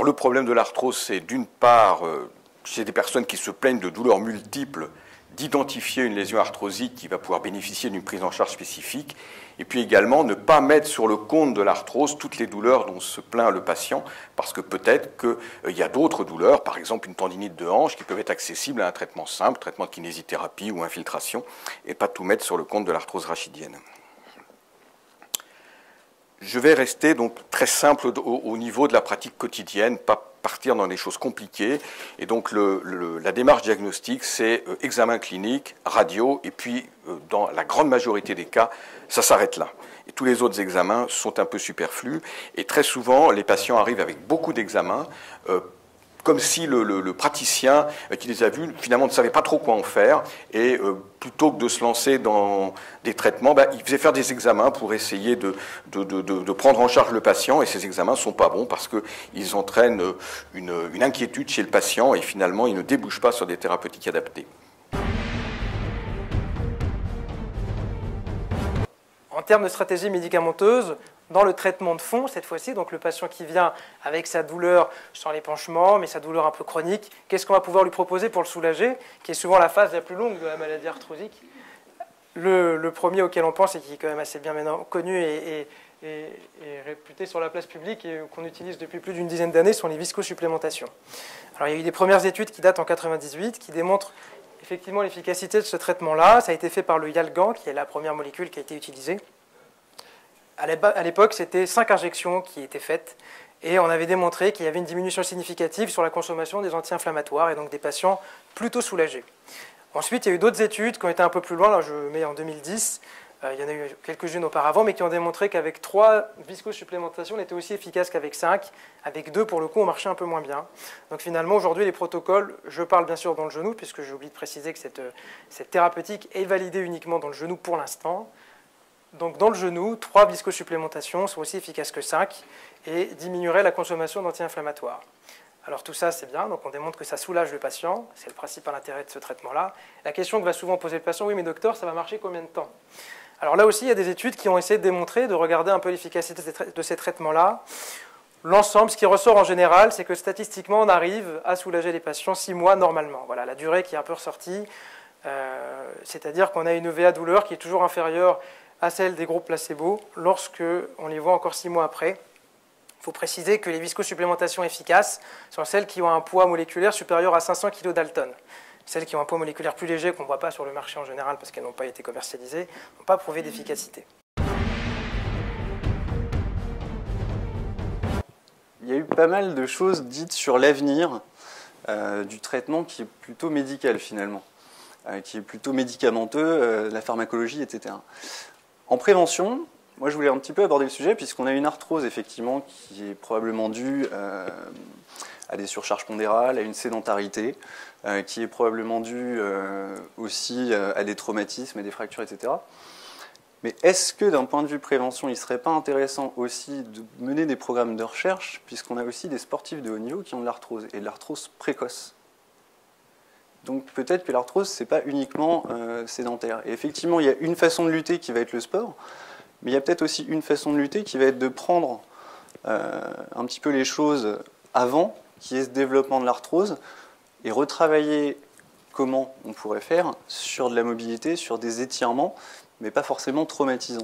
Alors le problème de l'arthrose, c'est d'une part, chez des personnes qui se plaignent de douleurs multiples, d'identifier une lésion arthrosique qui va pouvoir bénéficier d'une prise en charge spécifique, et puis également ne pas mettre sur le compte de l'arthrose toutes les douleurs dont se plaint le patient, parce que peut-être qu'il y a d'autres douleurs, par exemple une tendinite de hanche, qui peuvent être accessibles à un traitement simple, traitement de kinésithérapie ou infiltration, et pas tout mettre sur le compte de l'arthrose rachidienne. Je vais rester donc très simple au niveau de la pratique quotidienne, pas partir dans des choses compliquées. Et donc la démarche diagnostique, c'est examen clinique, radio, et puis dans la grande majorité des cas, ça s'arrête là. Et tous les autres examens sont un peu superflus. Et très souvent, les patients arrivent avec beaucoup d'examens, comme si le praticien qui les a vus, finalement, ne savait pas trop quoi en faire. Et plutôt que de se lancer dans des traitements, il faisait faire des examens pour essayer de prendre en charge le patient. Et ces examens ne sont pas bons parce qu'ils entraînent une inquiétude chez le patient et finalement, ils ne débouchent pas sur des thérapeutiques adaptées. En termes de stratégie médicamenteuse, dans le traitement de fond, cette fois-ci, donc le patient qui vient avec sa douleur sans l'épanchement, mais sa douleur un peu chronique, qu'est-ce qu'on va pouvoir lui proposer pour le soulager, qui est souvent la phase la plus longue de la maladie arthrosique. Le premier auquel on pense et qui est quand même assez bien maintenant connu et réputé sur la place publique et qu'on utilise depuis plus d'une dizaine d'années sont les viscosupplémentations. Alors il y a eu des premières études qui datent en 1998 qui démontrent effectivement l'efficacité de ce traitement-là. Ça a été fait par le Yalgan, qui est la première molécule qui a été utilisée. À l'époque, c'était 5 injections qui étaient faites et on avait démontré qu'il y avait une diminution significative sur la consommation des anti-inflammatoires et donc des patients plutôt soulagés. Ensuite, il y a eu d'autres études qui ont été un peu plus loin, là je mets en 2010, il y en a eu quelques-unes auparavant, mais qui ont démontré qu'avec 3 viscosupplémentations, on était aussi efficace qu'avec 5. Avec 2, pour le coup, on marchait un peu moins bien. Donc finalement, aujourd'hui, les protocoles, je parle bien sûr dans le genou, puisque j'ai oublié de préciser que cette thérapeutique est validée uniquement dans le genou pour l'instant. Donc dans le genou, 3 viscosupplémentations sont aussi efficaces que 5 et diminueraient la consommation d'anti-inflammatoires. Alors tout ça, c'est bien, donc on démontre que ça soulage le patient, c'est le principal intérêt de ce traitement-là. La question que va souvent poser le patient, oui mais docteur, ça va marcher combien de temps? Alors là aussi, il y a des études qui ont essayé de démontrer, de regarder un peu l'efficacité de ces traitements-là. L'ensemble, ce qui ressort en général, c'est que statistiquement, on arrive à soulager les patients 6 mois normalement. Voilà, la durée qui est un peu ressortie, c'est-à-dire qu'on a une EVA douleur qui est toujours inférieure à celle des groupes placebo lorsque on les voit encore 6 mois après. Il faut préciser que les viscosupplémentations efficaces sont celles qui ont un poids moléculaire supérieur à 500 kg Dalton. Celles qui ont un poids moléculaire plus léger, qu'on ne voit pas sur le marché en général parce qu'elles n'ont pas été commercialisées, n'ont pas prouvé d'efficacité. Il y a eu pas mal de choses dites sur l'avenir du traitement qui est plutôt médical finalement, qui est plutôt médicamenteux, la pharmacologie, etc. En prévention, moi je voulais un petit peu aborder le sujet puisqu'on a une arthrose effectivement qui est probablement due à des surcharges pondérales, à une sédentarité, qui est probablement due aussi à des traumatismes, à des fractures, etc. Mais est-ce que d'un point de vue prévention, il ne serait pas intéressant aussi de mener des programmes de recherche, puisqu'on a aussi des sportifs de haut niveau qui ont de l'arthrose, et de l'arthrose précoce. Donc peut-être que l'arthrose, ce n'est pas uniquement sédentaire. Et effectivement, il y a une façon de lutter qui va être le sport, mais il y a peut-être aussi une façon de lutter qui va être de prendre un petit peu les choses avant, qui est ce développement de l'arthrose, et retravailler comment on pourrait faire sur de la mobilité, sur des étirements, mais pas forcément traumatisants.